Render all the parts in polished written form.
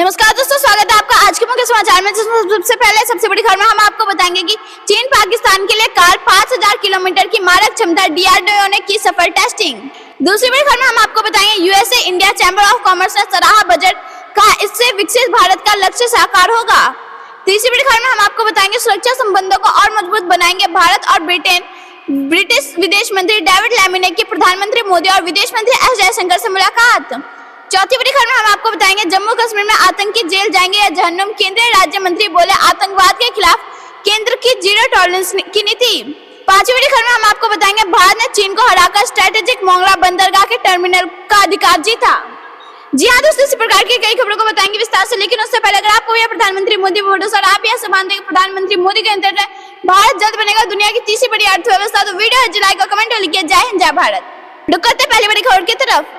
नमस्कार दोस्तों, स्वागत है आपका आज के मुख्य समाचार में। सबसे पहले सबसे बड़ी खबर में हम आपको बताएंगे कि चीन पाकिस्तान के लिए कार 5000 किलोमीटर की मारक क्षमता DRDO ने की सफल टेस्टिंग। दूसरी बड़ी खबर में हम आपको बताएंगे USA India chamber of commerce ने सराहा बजट का, इससे विकसित भारत का लक्ष्य साकार होगा। तीसरी बड़ी खबर में हम आपको बताएंगे सुरक्षा संबंधों को और मजबूत बनाएंगे भारत और ब्रिटेन। ब्रिटिश विदेश मंत्री डेविड लैमी ने की प्रधानमंत्री मोदी और विदेश मंत्री एस जयशंकर से मुलाकात। चौथी बड़ी खबर में हम आपको बताएंगे जम्मू कश्मीर में आतंकी जेल जाएंगे या जहन्नुम, केंद्रीय राज्य मंत्री बोले आतंकवाद के खिलाफ केंद्र की जीरो टॉलरेंस की नीति। पांचवी बड़ी खबर में हम आपको बताएंगे भारत ने चीन को हराकर स्ट्रेटेजिक मोंगला बंदरगाह के टर्मिनल का अधिकार जीता। जी हाँ दोस्तों, इसी प्रकार की कई खबरों को बताएंगे विस्तार से, लेकिन उससे पहले अगर आपको यह प्रधानमंत्री मोदी वीडियो और आप यह सब मानते हैं प्रधानमंत्री मोदी के अंतर्गत भारत जल्द बनेगा दुनिया की तीसरी बड़ी अर्थव्यवस्था, तो वीडियो लाइक और कमेंट लिखिए। जय हिंद, जय भारत। रुक करते पहली बड़ी खबर की तरफ।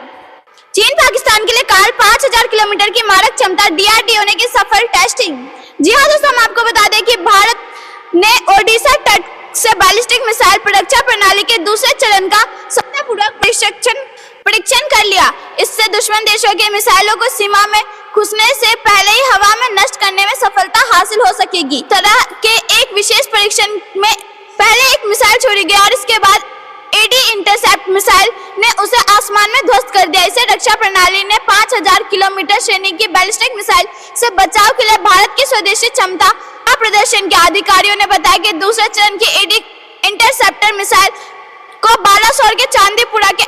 चीन पाकिस्तान के लिए कार 5000 किलोमीटर की मारक क्षमता DRDO ने की सफल टेस्टिंग। जी हाँ दोस्तों, हम आपको बता दें कि भारत ने ओडिशा तट से बैलिस्टिक मिसाइल परीक्षा प्रणाली के दूसरे चरण का सफलतापूर्वक परीक्षण कर लिया। इससे दुश्मन देशों के मिसाइलों को सीमा में घुसने से पहले ही हवा में नष्ट करने में सफलता हासिल हो सकेगी। तरह के एक विशेष परीक्षण में पहले एक मिसाइल छोड़ी गई और इसके बाद एडी इंटरसेप्ट मिसाइल ने उसे आसमान में ध्वस्त कर दिया। इसे रक्षा प्रणाली ने 5000 किलोमीटर श्रेणी की बैलिस्टिक मिसाइल से बचाव के लिए भारत की स्वदेशी क्षमता का प्रदर्शन किया। अधिकारियों ने बताया कि दूसरे चरण की एडी इंटरसेप्टर मिसाइल को बालासोर के चांदीपुरा के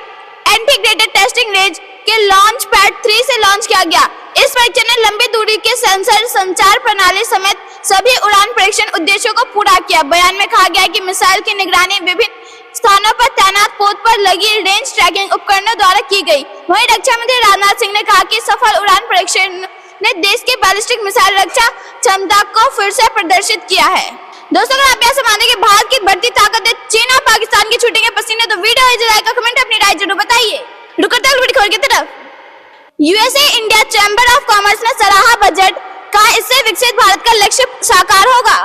इंटीग्रेटेड टेस्टिंग रेंज के लॉन्च पैड 3 से लॉन्च किया गया। इस परीक्षण ने लंबी दूरी के सेंसर, संचार प्रणाली समेत सभी उड़ान परीक्षण उद्देश्यों को पूरा किया। बयान में कहा गया कि मिसाइल की निगरानी विभिन्न स्थानों पर तैनात पोत पर लगी रेंज ट्रैकिंग उपकरणों द्वारा की गई। वहीं रक्षा मंत्री राजनाथ सिंह ने कहा कि सफल उड़ान परीक्षण ने देश के बैलिस्टिक मिसाइल रक्षा क्षमता को फिर से प्रदर्शित किया है। दोस्तों, अगर आप ऐसा मानते हैं कि भारत की बढ़ती ताकत है चीन और पाकिस्तान की छूटेंगे पसीने, तो वीडियो लाइक और कमेंट अपनी राय जरूर बताइए। रुकते हैं बड़ी खबर की तरफ। USA India chamber of commerce ने सराहा बजट का, इससे विकसित भारत का लक्ष्य साकार होगा।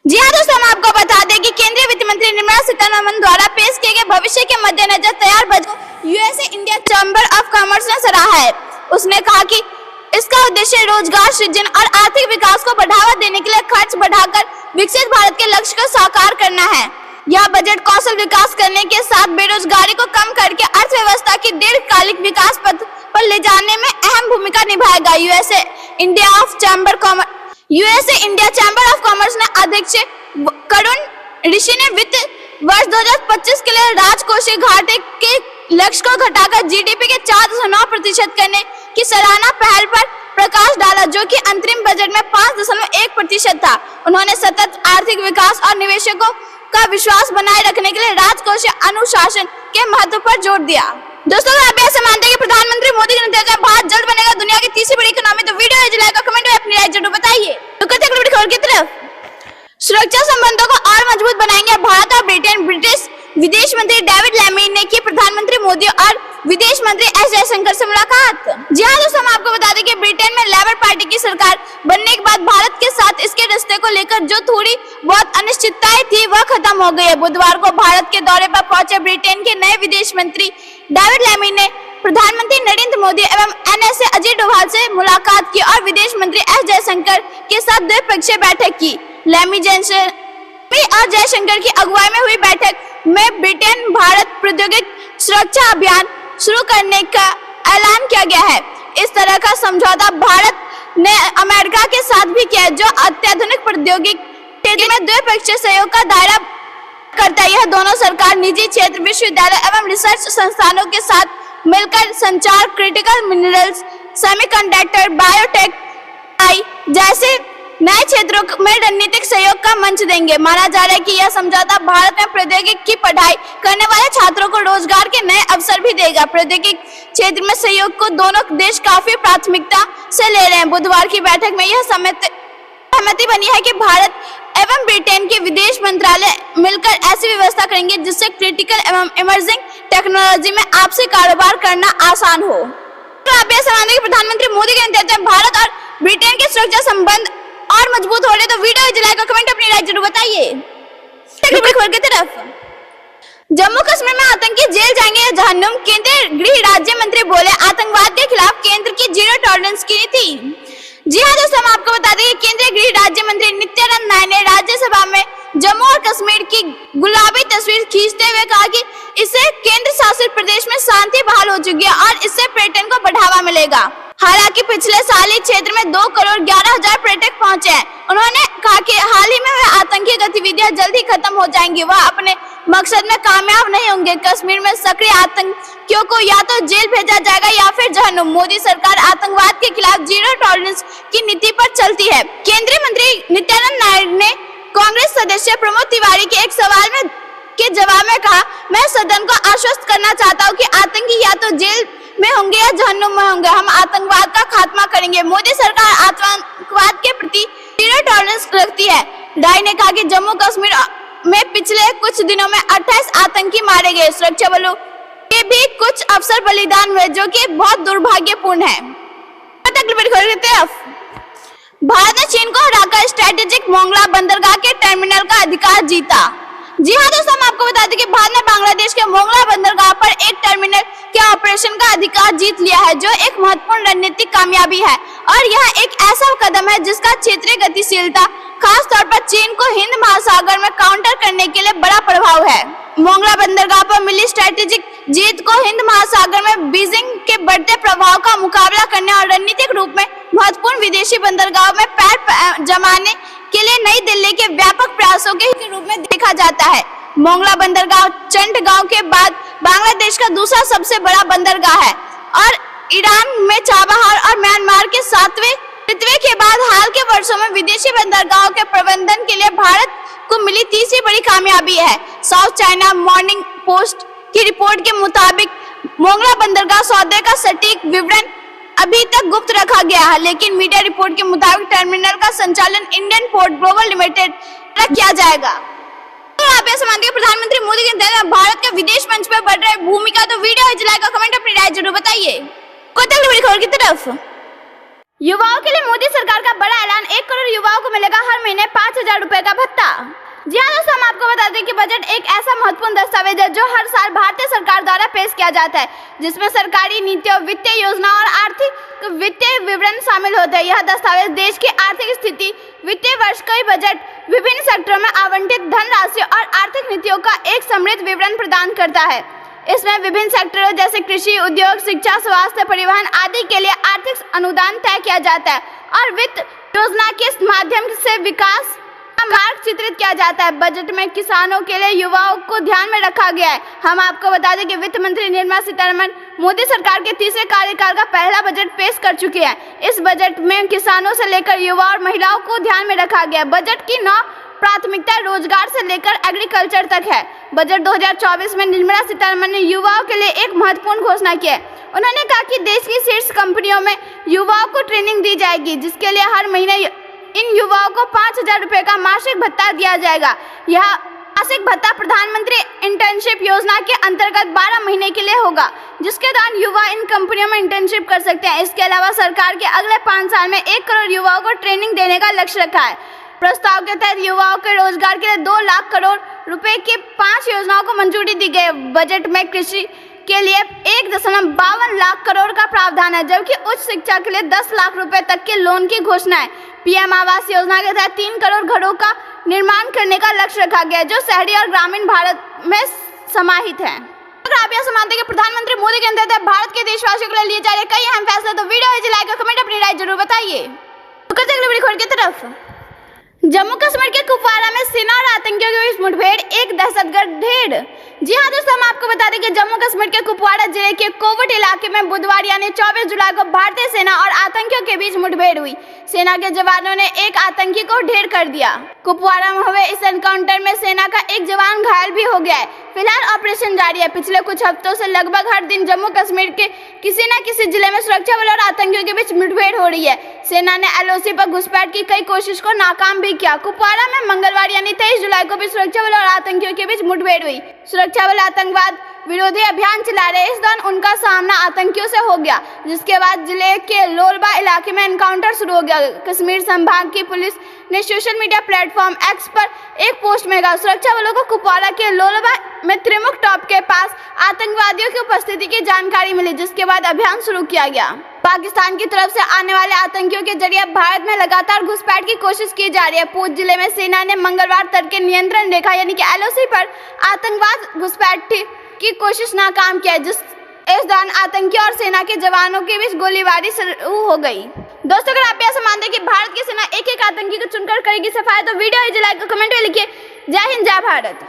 जी हाँ दोस्तों, हम आपको बता दें कि केंद्रीय वित्त मंत्री निर्मला सीतारमण द्वारा पेश किए गए भविष्य के मद्देनजर तैयार budget USA India chamber of commerce ने सराहा है। उसने कहा कि इसका उद्देश्य रोजगार सृजन और आर्थिक विकास को बढ़ावा देने के लिए खर्च बढ़ाकर विकसित भारत के लक्ष्य को साकार करना है। यह बजट कौशल विकास करने के साथ बेरोजगारी को कम करके अर्थव्यवस्था की दीर्घकालिक विकास पथ पर ले जाने में अहम भूमिका निभाएगा। USA India chamber of commerce ने अध्यक्ष करुण ऋषि ने वित्त वर्ष 2025 के लिए राजकोषीय घाटे के लक्ष्य को घटाकर जीडीपी के 4.9% करने की सराहना पहल पर प्रकाश डाला, जो कि अंतरिम बजट में 5.1% था। उन्होंने सतत आर्थिक विकास और निवेशकों का विश्वास बनाए रखने के लिए राजकोषीय अनुशासन के महत्व पर जोर दिया। दोस्तों, अगर आप ऐसा मानते हैं कि प्रधानमंत्री मोदी के नेतृत्व में भारत जल्द बनेगा दुनिया की तीसरी बड़ी इकोनॉमी, तो वीडियो लाइक और कमेंट में अपनी राय जरूर बताइए। तो करते हैं बड़ी खबर की तरफ। सुरक्षा संबंधों को और मजबूत बनाएंगे भारत और ब्रिटेन। ब्रिटिश विदेश मंत्री डेविड लैमी ने की प्रधानमंत्री मोदी और विदेश मंत्री एस जयशंकर से मुलाकात। जी हाँ दोस्तों, हम आपको बता दें कि ब्रिटेन में लेबर पार्टी की सरकार बनने के बाद भारत के साथ इसके रिश्ते को लेकर जो थोड़ी बहुत अनिश्चितताएं थी वह खत्म हो गई है। बुधवार को भारत के दौरे पर पहुंचे ब्रिटेन के नए विदेश मंत्री डेविड लैमी ने प्रधानमंत्री नरेंद्र मोदी एवं NSA अजीत डोभाल से मुलाकात की और विदेश मंत्री एस जयशंकर के साथ द्विपक्षीय बैठक की। लैमी और जयशंकर की अगुवाई में हुई बैठक में ब्रिटेन भारत प्रौद्योगिक सुरक्षा अभियान शुरू करने का ऐलान किया गया है। इस तरह का समझौता भारत ने अमेरिका के साथ भी किया है, जो अत्याधुनिक प्रौद्योगिक क्षेत्र में द्विपक्षीय सहयोग का दायरा करता है। यह दोनों सरकार, निजी क्षेत्र, विश्वविद्यालय एवं रिसर्च संस्थानों के साथ मिलकर संचार, क्रिटिकल मिनरल्स, सेमीकंडक्टर, बायोटेक जैसे नए क्षेत्रों में रणनीतिक सहयोग का मंच देंगे। माना जा रहा है कि यह समझौता भारत में प्रौद्योगिकी की पढ़ाई करने वाले छात्रों को रोजगार के नए अवसर भी देगा। प्रौद्योगिक क्षेत्र में सहयोग को दोनों देश काफी प्राथमिकता से ले रहे हैं। बुधवार की बैठक में यह सहमति बनी है कि भारत एवं ब्रिटेन के विदेश मंत्रालय मिलकर ऐसी व्यवस्था करेंगे जिससे क्रिटिकल एवं इमर्जिंग टेक्नोलॉजी में आपसी कारोबार करना आसान हो। तो आप यह समझते हैं कि प्रधानमंत्री मोदी के नेतृत्व में भारत और ब्रिटेन के सुरक्षा संबंध और मजबूत हो रहे, तो वीडियो लाइक और कमेंट अपनी राय जरूर बताइए। खबर की तरफ। जम्मू कश्मीर में आतंकी जेल जाएंगे या जहन्नुम, केंद्रीय गृह राज्य मंत्री बोले आतंकवाद के खिलाफ केंद्र की जीरो टॉलरेंस की नीति। हम आपको बता दें कि केंद्रीय गृह राज्य मंत्री नित्यानंद राय ने राज्यसभा में जम्मू और कश्मीर की गुलाबी तस्वीर खींचते हुए कहा कि इससे केंद्र शासित प्रदेश में शांति बहाल हो चुकी है और इससे पर्यटन को बढ़ावा मिलेगा। हालांकि पिछले साल ही क्षेत्र में 2,11,00,000 पर्यटक पहुंचे हैं। उन्होंने कहा कि हाल ही में वह आतंकी गतिविधियां जल्दी खत्म हो जाएंगी। वह अपने मकसद में कामयाब नहीं होंगे। कश्मीर में सक्रिय आतंकियों को या तो जेल भेजा जाएगा या फिर जहन्नुम। मोदी सरकार आतंकवाद के खिलाफ जीरो टॉलरेंस की नीति पर चलती है। केंद्रीय मंत्री नित्यानंद नायडू ने कांग्रेस सदस्य प्रमोद तिवारी के एक सवाल के जवाब में कहा, मैं सदन को आश्वस्त करना चाहता हूँ कि आतंकी या तो जेल में होंगे या जहन्नुम में होंगे। हम आतंकवाद का खात्मा करेंगे। मोदी सरकार आतंकवाद के प्रति जीरो टॉलरेंस रखती है। राय ने कहा कि जम्मू कश्मीर में पिछले कुछ दिनों में 28 आतंकी मारे गए। सुरक्षा बलों के भी कुछ अफसर बलिदान हुए, जो कि बहुत दुर्भाग्यपूर्ण है। भारत ने चीन को हराकर स्ट्रेटेजिक मोंगला बंदरगाह के टर्मिनल का अधिकार जीता। जी हाँ दोस्तों, हम आपको बता दें कि भारत ने बांग्लादेश के मोंगला बंदरगाह पर एक टर्मिनल के ऑपरेशन का अधिकार जीत लिया है, जो एक महत्वपूर्ण रणनीतिक कामयाबी है और यह एक ऐसा कदम है जिसका क्षेत्रीय गतिशीलता, खास तौर पर चीन को हिंद महासागर में काउंटर करने के लिए बड़ा प्रभाव है। मोंगला बंदरगाह पर मिली स्ट्रेटेजिक जीत को हिंद महासागर में बीजिंग के बढ़ते प्रभाव का मुकाबला करने और रणनीतिक रूप में महत्वपूर्ण विदेशी बंदरगाहों में पैर जमाने के लिए नई दिल्ली के व्यापक प्रयासों के रूप में देखा जाता है। मोंगला बंदरगाह चंटगांव के बाद बांग्लादेश का दूसरा सबसे बड़ा बंदरगाह है और ईरान में चाबहार और म्यांमार के 7वें पृथ्वी के बाद हाल के वर्षों में विदेशी बंदरगाहों के प्रबंधन के लिए भारत को मिली तीसरी बड़ी कामयाबी है। साउथ चाइना मॉर्निंग पोस्ट की रिपोर्ट के मुताबिक मोंगला बंदरगाह सौदे का सटीक विवरण अभी तक गुप्त रखा गया है, लेकिन मीडिया रिपोर्ट के मुताबिक टर्मिनल का संचालन इंडियन पोर्ट ग्लोबल लिमिटेड द्वारा किया जाएगा। आप ऐसे मानते हैं प्रधानमंत्री मोदी के नेतृत्व भारत के विदेश मंच पर बढ़ रही भूमिका, तो वीडियो लाइक और कमेंट अपनी राय जरूर बताइए। अगली खबर की तरफ, युवाओं के लिए मोदी सरकार का बड़ा ऐलान, 1 करोड़ युवाओं को मिलेगा हर महीने 5,000 रुपए का भत्ता। जी हाँ दोस्तों, हम आपको बता दें कि बजट एक ऐसा महत्वपूर्ण दस्तावेज है जो हर साल भारतीय सरकार द्वारा पेश किया जाता है, जिसमें सरकारी नीतियों, वित्तीय योजना और आर्थिक वित्तीय विवरण शामिल होते हैं। यह दस्तावेज देश की आर्थिक स्थिति, वित्तीय वर्ष का बजट, विभिन्न सेक्टरों में आवंटित धनराशि और आर्थिक नीतियों का एक समृद्ध विवरण प्रदान करता है। इसमें विभिन्न सेक्टरों जैसे कृषि, उद्योग, शिक्षा, स्वास्थ्य, परिवहन आदि के लिए आर्थिक अनुदान तय किया जाता है और वित्त योजना के माध्यम से विकास का मार्ग चित्रित किया जाता है। बजट में किसानों के लिए युवाओं को ध्यान में रखा गया है। हम आपको बता दें कि वित्त मंत्री निर्मला सीतारमण मोदी सरकार के तीसरे कार्यकाल का पहला बजट पेश कर चुकी है। इस बजट में किसानों से लेकर युवा और महिलाओं को ध्यान में रखा गया है। बजट की 9 प्राथमिकता रोजगार से लेकर एग्रीकल्चर तक है। बजट 2024 में निर्मला सीतारमण ने युवाओं के लिए एक महत्वपूर्ण घोषणा की है। उन्होंने कहा कि देश की शीर्ष कंपनियों में युवाओं को ट्रेनिंग दी जाएगी, जिसके लिए हर महीने इन युवाओं को 5,000 रुपए का मासिक भत्ता दिया जाएगा। यह मासिक भत्ता प्रधानमंत्री इंटर्नशिप योजना के अंतर्गत 12 महीने के लिए होगा, जिसके दौरान युवा इन कंपनियों में इंटर्नशिप कर सकते हैं। इसके अलावा सरकार के अगले 5 साल में 1 करोड़ युवाओं को ट्रेनिंग देने का लक्ष्य रखा है। प्रस्ताव के तहत युवाओं के रोजगार के लिए 2 लाख करोड़ रुपए की 5 योजनाओं को मंजूरी दी गई। बजट में कृषि के लिए 1.52 लाख करोड़ का प्रावधान है, जबकि उच्च शिक्षा के लिए 10 लाख रुपए तक के लोन की घोषणा है। पीएम आवास योजना के तहत 3 करोड़ घरों का निर्माण करने का लक्ष्य रखा गया है, जो शहरी और ग्रामीण भारत में समाहित है। अगर आप यह मानते हैं कि प्रधानमंत्री मोदी के नेतृत्व भारत के देशवासियों के लिए लिए जा रहे कई अहम फैसले, तो वीडियो लाइक और कमेंट अपनी राय जरूर बताइए। अगली खबर की तरफ, जम्मू कश्मीर के कुपवाड़ा में सेना और आतंकियों के बीच मुठभेड़, एक दहशतगर्द ढेर। जी हाँ दोस्तों, हम आपको बता दें कि जम्मू कश्मीर के कुपवाड़ा जिले के कोवट इलाके में बुधवार यानी 24 जुलाई को भारतीय सेना और आतंकियों के बीच मुठभेड़ हुई। सेना के जवानों ने एक आतंकी को ढेर कर दिया। कुपवाड़ा में हुए इस एनकाउंटर में सेना का एक जवान घायल भी हो गया है। फिलहाल ऑपरेशन जारी है। पिछले कुछ हफ्तों से लगभग हर दिन जम्मू कश्मीर के किसी न किसी जिले में सुरक्षा बलों और आतंकियों के बीच मुठभेड़ हो रही है। सेना ने एलओसी पर घुसपैठ की कई कोशिश को नाकाम भी किया। कुपवाड़ा में मंगलवार यानी 23 जुलाई को भी सुरक्षा बलों और आतंकियों के बीच मुठभेड़ हुई। सुरक्षा बल आतंकवाद विरोधी अभियान चला रहे। इस दौरान उनका सामना आतंकियों से हो गया, जिसके बाद जिले के लोलबा इलाके में एनकाउंटर शुरू हो गया। कश्मीर संभाग की पुलिस ने सोशल मीडिया प्लेटफॉर्म एक्स पर एक पोस्ट में कहा, सुरक्षा बलों को कुपवाड़ा के लोलबा में त्रिमुख टॉप के पास आतंकवादियों की उपस्थिति की जानकारी मिली, जिसके बाद अभियान शुरू किया गया। पाकिस्तान की तरफ से आने वाले आतंकियों के जरिए भारत में लगातार घुसपैठ की कोशिश की जा रही है। पूंछ जिले में सेना ने मंगलवार तड़के नियंत्रण रेखा यानी कि LOC पर आतंकवाद घुसपैठ की कोशिश नाकाम किया, इस दौरान आतंकियों और सेना के जवानों के बीच गोलीबारी शुरू हो गई। दोस्तों, अगर आप ऐसा मानते हैं कि भारत की सेना एक एक आतंकी को चुनकर करेगी सफाई, तो वीडियो लाइक और कमेंट में लिखिए। जय हिंद, जय भारत।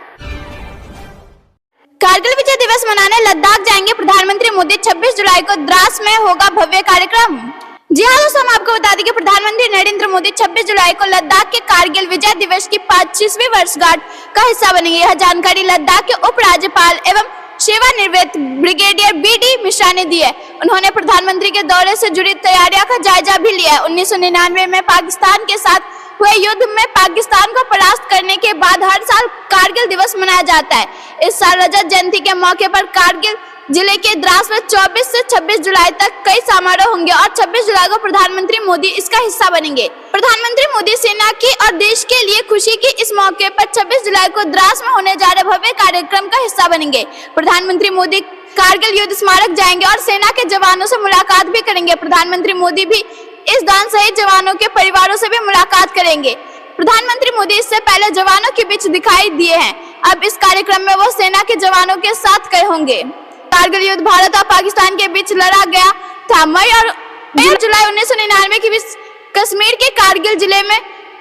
कारगिल विजय दिवस मनाने लद्दाख जाएंगे प्रधानमंत्री मोदी। 26 जुलाई को द्रास में होगा भव्य कार्यक्रम। जी हाँ दोस्तों, हम आपको बता दें कि प्रधानमंत्री नरेंद्र मोदी 26 जुलाई को लद्दाख के कारगिल विजय दिवस की 25वीं वर्षगांठ का हिस्सा बनेंगे। यह जानकारी लद्दाख के उपराज्यपाल एवं सेवानिवृत्त ब्रिगेडियर BD मिश्रा ने दी है। उन्होंने प्रधानमंत्री के दौरे से जुड़ी तैयारियों का जायजा भी लिया है। 1999 में पाकिस्तान के साथ हुए युद्ध में पाकिस्तान को परास्त करने के बाद हर साल कारगिल दिवस मनाया जाता है। इस साल रजत जयंती के मौके पर कारगिल जिले के द्रास में 24 से 26 जुलाई तक कई समारोह होंगे और 26 जुलाई को प्रधानमंत्री मोदी इसका हिस्सा बनेंगे। प्रधानमंत्री मोदी सेना की और देश के लिए खुशी की इस मौके पर 26 जुलाई को द्रास में होने जा रहे भव्य कार्यक्रम का हिस्सा बनेंगे। प्रधानमंत्री मोदी कारगिल युद्ध स्मारक जाएंगे और सेना के जवानों से मुलाकात भी करेंगे। प्रधानमंत्री मोदी भी इस दौरान शहीद जवानों के परिवारों से भी मुलाकात करेंगे। प्रधानमंत्री मोदी इससे पहले जवानों के बीच दिखाई दिए हैं। अब इस कार्यक्रम में वो सेना के जवानों के साथ गए होंगे। कारगिल युद्ध भारत और पाकिस्तान के बीच लड़ा गया था। मई और जुलाई 1999 के बीच कश्मीर के कारगिल जिले में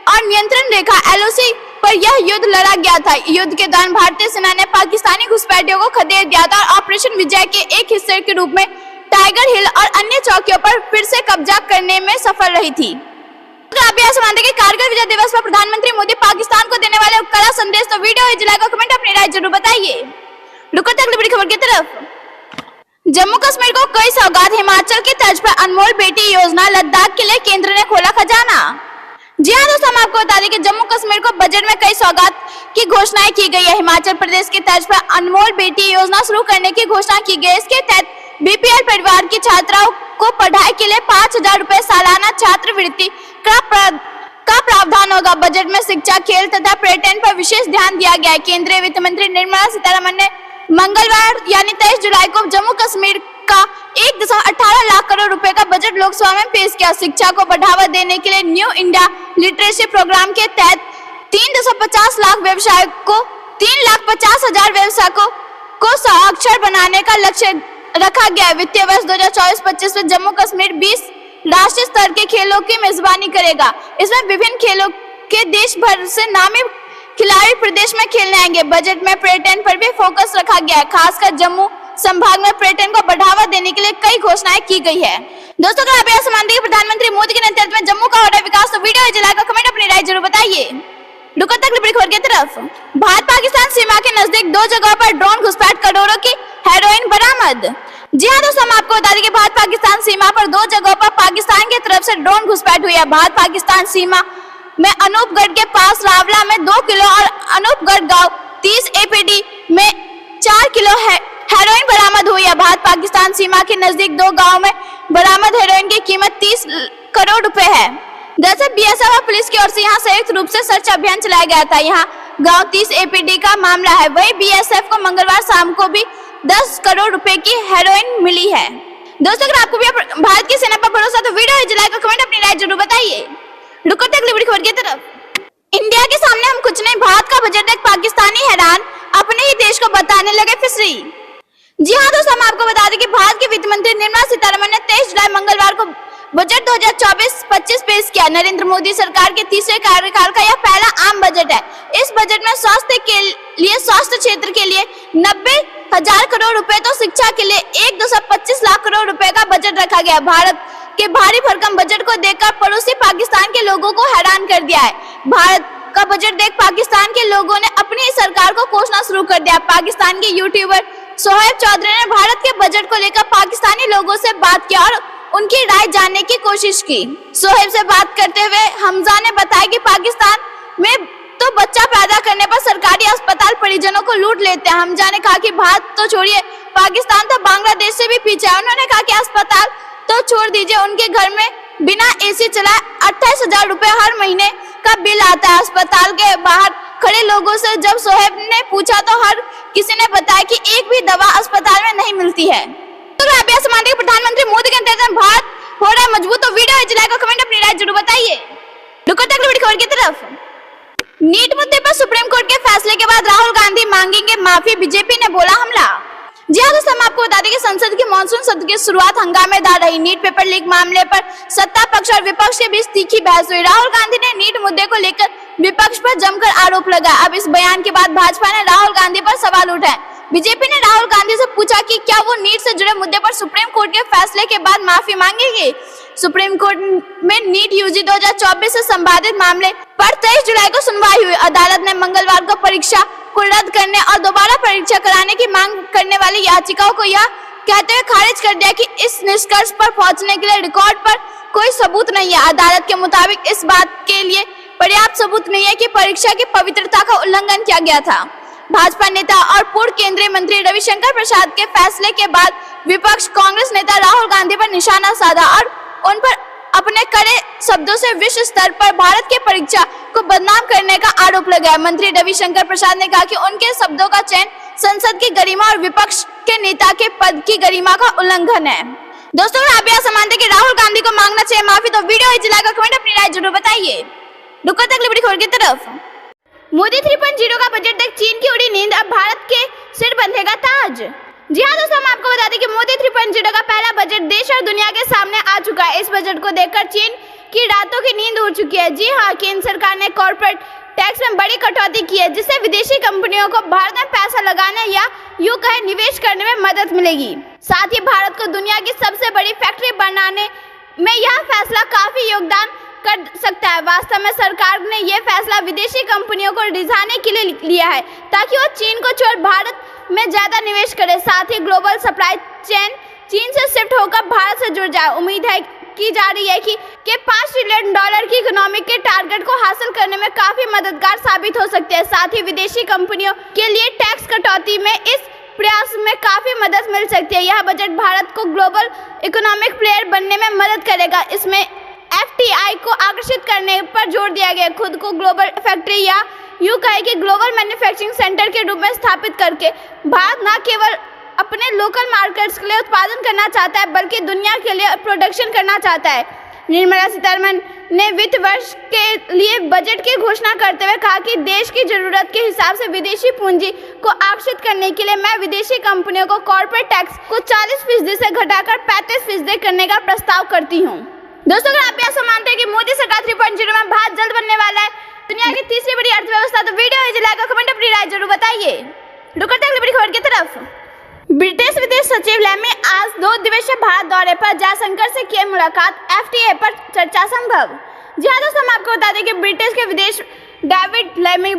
और नियंत्रण रेखा LOC पर यह युद्ध लड़ा गया था। युद्ध के दौरान भारतीय सेना ने पाकिस्तानी घुसपैठियों को खदेड़ दिया था और ऑपरेशन विजय के एक हिस्से के रूप में टाइगर हिल और अन्य चौकियों पर फिर से कब्जा करने में सफल रही थी। तो आप यह समझते हैं कि कारगिल विजय दिवस पर प्रधानमंत्री मोदी पाकिस्तान को देने वाले कड़ा संदेश, तो वीडियो लाइक और कमेंट अपनी राय जरूर बताइए। रुको तक बड़ी खबर की तरफ। जम्मू कश्मीर को कई सौगात, हिमाचल की तर्ज पर अनमोल बेटी योजना, लद्दाख के लिए केंद्र ने खोला खजाना। जी हाँ दोस्तों, हम आपको बता दें कि जम्मू कश्मीर को बजट में कई सौगात की घोषणाएं की गई है। हिमाचल प्रदेश की तर्ज पर अनमोल बेटी योजना शुरू करने की घोषणा की गई। इसके तहत BPL परिवार की छात्राओं को पढ़ाई के लिए 5,000 रुपए सालाना छात्रवृत्ति का प्रावधान होगा। बजट में शिक्षा, खेल तथा पर्यटन पर विशेष ध्यान दिया गया है। केंद्रीय वित्त मंत्री निर्मला सीतारमण ने मंगलवार यानी 23 जुलाई को जम्मू कश्मीर का 1.18 लाख करोड़ रुपए का बजट लोकसभा में पेश किया। शिक्षा को बढ़ावा देने के लिए न्यू इंडिया लिटरेसी प्रोग्राम के तहत 3.50 लाख व्यवसायों को 3,50,000 व्यवसायियों को साक्षर बनाने का लक्ष्य रखा गया। वित्तीय वर्ष 2024-25 में जम्मू कश्मीर 20 राष्ट्रीय स्तर के खेलों की मेजबानी करेगा। इसमें विभिन्न खेलों के देश भर से नामी खिलाड़ी प्रदेश में खेलने आएंगे। बजट में पर्यटन पर भी फोकस रखा गया है। खासकर जम्मू संभाग में पर्यटन को बढ़ावा देने के लिए कई घोषणाएं की गई है। दोस्तों, अगर आप यह मानते हैं कि प्रधानमंत्री मोदी के नेतृत्व में जम्मू का हो रहा है विकास, तो वीडियो लाइक और कमेंट अपनी राय जरूर बताइए। रुको तक बड़ी खबर की तरफ। भारत पाकिस्तान सीमा के नजदीक 2 जगहों पर ड्रोन घुसपैठ, करोड़ों की हेरोइन बरामद। जी हाँ दोस्तों, हम आपको बता दें कि भारत पाकिस्तान सीमा पर 2 जगहों पर पाकिस्तान की तरफ से ड्रोन घुसपैठ हुई है। भारत पाकिस्तान सीमा में अनूपगढ़ के पास रावला में 2 किलो और अनूपगढ़ गांव 30 APD में 4 किलो हेरोइन बरामद हुई है। भारत पाकिस्तान सीमा के नजदीक 2 गाँव में बरामद हेरोइन की कीमत 30 करोड़ रुपए है। दरअसल BSF और पुलिस की ओर से यहाँ संयुक्त रूप से सर्च अभियान चलाया गया था। यहाँ गांव 30 APD का मामला है। वही BSF को मंगलवार शाम को भी 10 करोड़ रुपए की हेरोइन मिली है। दोस्तों, अगर आपको भी भारत की सेना पर भरोसा, तो वीडियो लाइक और कमेंट अपनी राय जरूर बताइए। रुको तक बड़ी खबर की तरफ। इंडिया के सामने हम कुछ नहीं, भारत का बजट देख पाकिस्तानी हैरान, अपने ही देश को बताने लगे फिसरी। जी हाँ दोस्तों, हम आपको बता दें कि भारत के वित्त मंत्री निर्मला सीतारमण ने 23 जुलाई मंगलवार को बजट 2024-25 पेश किया। नरेंद्र मोदी सरकार के तीसरे कार्यकाल का यह पहला आम बजट है। इस बजट में स्वास्थ्य क्षेत्र के लिए 90,000 करोड़ रुपए, तो शिक्षा के लिए 1.25 लाख करोड़ रुपए का बजट रखा गया। भारत के भारी भरकम बजट को देखकर पड़ोसी पाकिस्तान के लोगों को हैरान कर दिया है। भारत का बजट देख पाकिस्तान के लोगों ने अपनी ही सरकार को कोसना शुरू कर दिया। पाकिस्तान के यूट्यूबर सोहेब चौधरी ने भारत के बजट को लेकर पाकिस्तानी लोगों से बात किया और उनकी राय जानने की कोशिश की। सोहेब से बात करते हुए हमजा ने बताया कि पाकिस्तान में तो बच्चा पैदा करने पर सरकारी अस्पताल परिजनों को लूट लेते हैं। हमजा ने कहा कि भारत तो छोड़िए, पाकिस्तान तो बांग्लादेश से भी पीछे है। उन्होंने कहा कि अस्पताल तो छोड़ दीजिए, उनके घर में बिना AC चलाए 28,000 रुपए हर महीने का बिल आता है। अस्पताल के बाहर खड़े लोगों से जब सोहेब ने पूछा तो हर किसी ने बताया कि एक भी दवा अस्पताल में नहीं मिलती है। तो आप यह मानते हैं प्रधानमंत्री मोदी के नेतृत्व में भारत हो रहा है मजबूत? तो वीडियो इस लाइक और कमेंट अपनी राय जरूर बताइए। रुको तक बड़ी खबर की तरफ। नीट मुद्दे पर सुप्रीम कोर्ट के फैसले के बाद राहुल गांधी मांगेंगे माफी, बीजेपी ने बोला हमला। जी हाँ दोस्तों, हम आपको बता दें कि संसद की मानसून सत्र की शुरुआत हंगामेदार रही। नीट पेपर लीक मामले पर सत्ता पक्ष और विपक्ष के बीच तीखी बहस हुई। राहुल गांधी ने नीट मुद्दे को लेकर विपक्ष पर जमकर आरोप लगाया। अब इस बयान के बाद भाजपा ने राहुल गांधी पर सवाल उठाए। बीजेपी ने राहुल गांधी से पूछा कि क्या वो नीट से जुड़े मुद्दे पर सुप्रीम कोर्ट के फैसले के बाद माफी मांगेंगे। सुप्रीम कोर्ट में नीट यूजी 2024 से संबंधित मामले पर 23 जुलाई को सुनवाई हुई। अदालत ने मंगलवार को परीक्षा को रद्द करने और दोबारा परीक्षा कराने की मांग करने वाली याचिकाओं को यह कहते हुए खारिज कर दिया कि इस निष्कर्ष पर पहुंचने के लिए रिकॉर्ड पर कोई सबूत नहीं है। अदालत के मुताबिक इस बात के लिए पर्याप्त सबूत नहीं है कि परीक्षा की पवित्रता का उल्लंघन किया गया था। भाजपा नेता और पूर्व केंद्रीय मंत्री रविशंकर प्रसाद के फैसले के बाद विपक्ष कांग्रेस नेता राहुल गांधी पर निशाना साधा और उन पर अपने कड़े शब्दों से विश्व स्तर पर भारत के परीक्षा को बदनाम करने का आरोप लगाया। मंत्री रविशंकर प्रसाद ने कहा कि उनके शब्दों का चयन संसद की गरिमा और विपक्ष के नेता के पद की गरिमा का उल्लंघन है। दोस्तों, आप यह मानते कि राहुल गांधी को मांगना चाहिए माफी? तो वीडियो लाइक और कमेंट अपनी राय जरूर बताइए। रुको तक बड़ी खबर की तरफ। मोदी 3.0 का बजट देख चीन की उड़ी नींद, अब भारत के सिर बंधेगा ताज। जी हाँ दोस्तों, हम आपको बता दें कि मोदी 3.0 का पहला बजट देश और दुनिया के सामने आ चुका है। इस बजट को देखकर चीन की रातों की नींद उड़ चुकी है। जी हाँ, केंद्र सरकार ने कॉर्पोरेट टैक्स में बड़ी कटौती की है, जिससे विदेशी कंपनियों को भारत में पैसा लगाने या यूं कहे निवेश करने में मदद मिलेगी। साथ ही भारत को दुनिया की सबसे बड़ी फैक्ट्री बनाने में यह फैसला काफी योगदान कर सकता है। वास्तव में सरकार ने यह फैसला विदेशी कंपनियों को रिझाने के लिए लिया है, ताकि वो चीन को छोड़ भारत में ज्यादा निवेश करे। साथ ही ग्लोबल सप्लाई चेन चीन से शिफ्ट होकर भारत से जुड़ जाए। उम्मीद है की जा रही है कि $5 ट्रिलियन की इकोनॉमी के टारगेट को हासिल करने में काफी मददगार साबित हो सकते हैं। साथ ही विदेशी कंपनियों के लिए टैक्स कटौती में इस प्रयास में काफी मदद मिल सकती है। यह बजट भारत को ग्लोबल इकोनॉमिक प्लेयर बनने में मदद करेगा। इसमें FDI को आकर्षित करने पर जोर दिया गया। खुद को ग्लोबल फैक्ट्री या यूं कहे कि ग्लोबल मैन्युफैक्चरिंग सेंटर के रूप में स्थापित करके भारत न केवल अपने लोकल मार्केट्स के लिए उत्पादन करना चाहता है, बल्कि दुनिया के लिए प्रोडक्शन करना चाहता है। निर्मला सीतारमण ने वित्त वर्ष के लिए बजट की घोषणा करते हुए कहा कि देश की जरूरत के हिसाब से विदेशी पूंजी को आकर्षित करने के लिए मैं विदेशी कंपनियों को कॉर्पोरेट टैक्स को 40% से घटाकर 35% करने का प्रस्ताव करती हूँ। दोस्तों, अगर आप ऐसा मानते हैं कि मोदी सरकार 3.0 में भारत जल्द बनने वाला है, दुनिया की तीसरी बड़ी अर्थव्यवस्था, तो वीडियो लाइक और कमेंट अपनी राय जरूर बताइए। रुको अगली बड़ी खबर की तरफ। ब्रिटिश विदेश सचिव लेमी आज 2 दिवसीय भारत दौरे पर जयशंकर से किए मुलाकात, FTA पर चर्चा संभव। जी हाँ दोस्तों, हम आपको बता दें कि ब्रिटिश के विदेश डेविड लेमी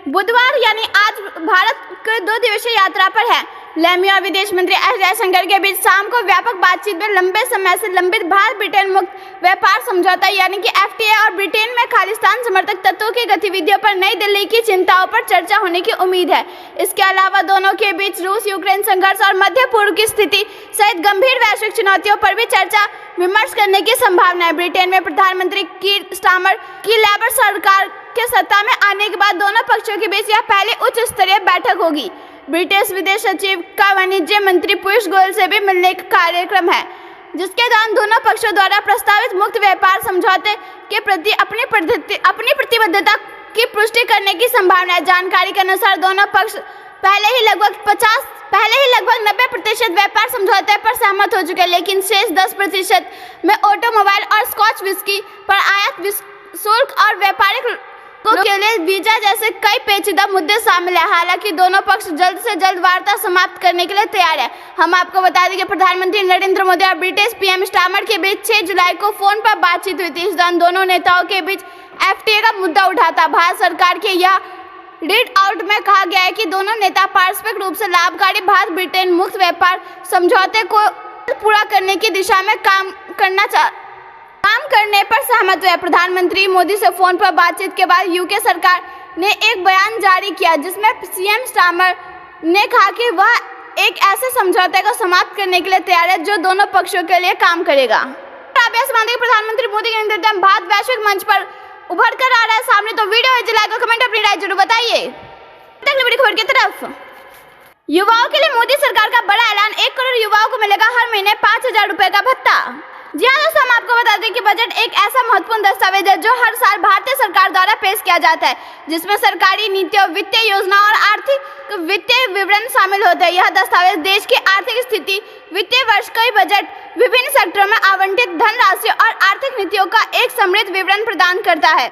बुधवार यानी आज भारत के 2 दिवसीय यात्रा पर है। लेमी और विदेश मंत्री एस जयशंकर के बीच शाम को व्यापक बातचीत में लंबे समय से लंबित भारत ब्रिटेन मुक्त व्यापार समझौता यानी कि FTA और ब्रिटेन में खालिस्तान समर्थक तत्वों की गतिविधियों पर नई दिल्ली की चिंताओं पर चर्चा होने की उम्मीद है। इसके अलावा दोनों के बीच रूस यूक्रेन संघर्ष और मध्य पूर्व की स्थिति सहित गंभीर वैश्विक चुनौतियों पर भी चर्चा विमर्श करने की संभावना है। ब्रिटेन में प्रधानमंत्री कीर स्टारमर की लेबर सरकार के सत्ता में आने के बाद दोनों पक्षों के बीच यह पहली उच्च स्तरीय बैठक होगी। ब्रिटिश विदेश सचिव का वाणिज्य मंत्री पीयूष गोयल से भी मिलने का कार्यक्रम है, जिसके दौरान दोनों पक्षों द्वारा प्रस्तावित मुक्त व्यापार समझौते के प्रति अपनी प्रतिबद्धता की पुष्टि करने की संभावना है। जानकारी के अनुसार दोनों पक्ष पहले ही लगभग 90% व्यापार समझौते पर सहमत हो चुके हैं, लेकिन शेष 10% में ऑटोमोबाइल और स्कॉच विस्की पर आयात शुल्क और व्यापारिक के लिए वीजा जैसे कई पेचीदा मुद्दे शामिल है। हालांकि दोनों पक्ष जल्द से जल्द वार्ता समाप्त करने के लिए तैयार है। हम आपको बता दें कि प्रधानमंत्री नरेंद्र मोदी और ब्रिटिश PM स्टारमर के बीच 6 जुलाई को फोन पर बातचीत हुई थी। इस दौरान दोनों नेताओं के बीच FTA का मुद्दा उठा था। भारत सरकार के यह रीड आउट में कहा गया है कि दोनों नेता पारस्परिक रूप से लाभकारी भारत ब्रिटेन मुक्त व्यापार समझौते को पूरा करने की दिशा में काम करने पर सहमत हुए। प्रधानमंत्री मोदी से फोन पर बातचीत के बाद UK सरकार ने एक बयान जारी किया, जिसमें CM स्टारमर ने कहा कि वह एक ऐसे समझौते को समाप्त करने के लिए तैयार है जो दोनों पक्षों के लिए काम करेगा। प्रधानमंत्री मोदी के नेतृत्व में भारत वैश्विक मंच पर उभर कर आ रहा है सामने, तो वीडियो लाइक और कमेंट अपनी राय जरूर बताइए। अगली बड़ी खबर की तरफ। युवाओं के लिए मोदी सरकार का बड़ा ऐलान, 1 करोड़ युवाओं को मिलेगा हर महीने 5,000 रुपए का भत्ता। जी हाँ दोस्तों, हम आपको बता दें कि बजट एक ऐसा महत्वपूर्ण दस्तावेज है जो हर साल भारतीय सरकार द्वारा पेश किया जाता है, जिसमें सरकारी नीतियों, वित्तीय योजना और आर्थिक वित्तीय विवरण शामिल होते हैं। यह दस्तावेज देश की आर्थिक स्थिति, वित्तीय वर्ष का बजट, विभिन्न सेक्टरों में आवंटित धनराशि और आर्थिक नीतियों का एक समृद्ध विवरण प्रदान करता है।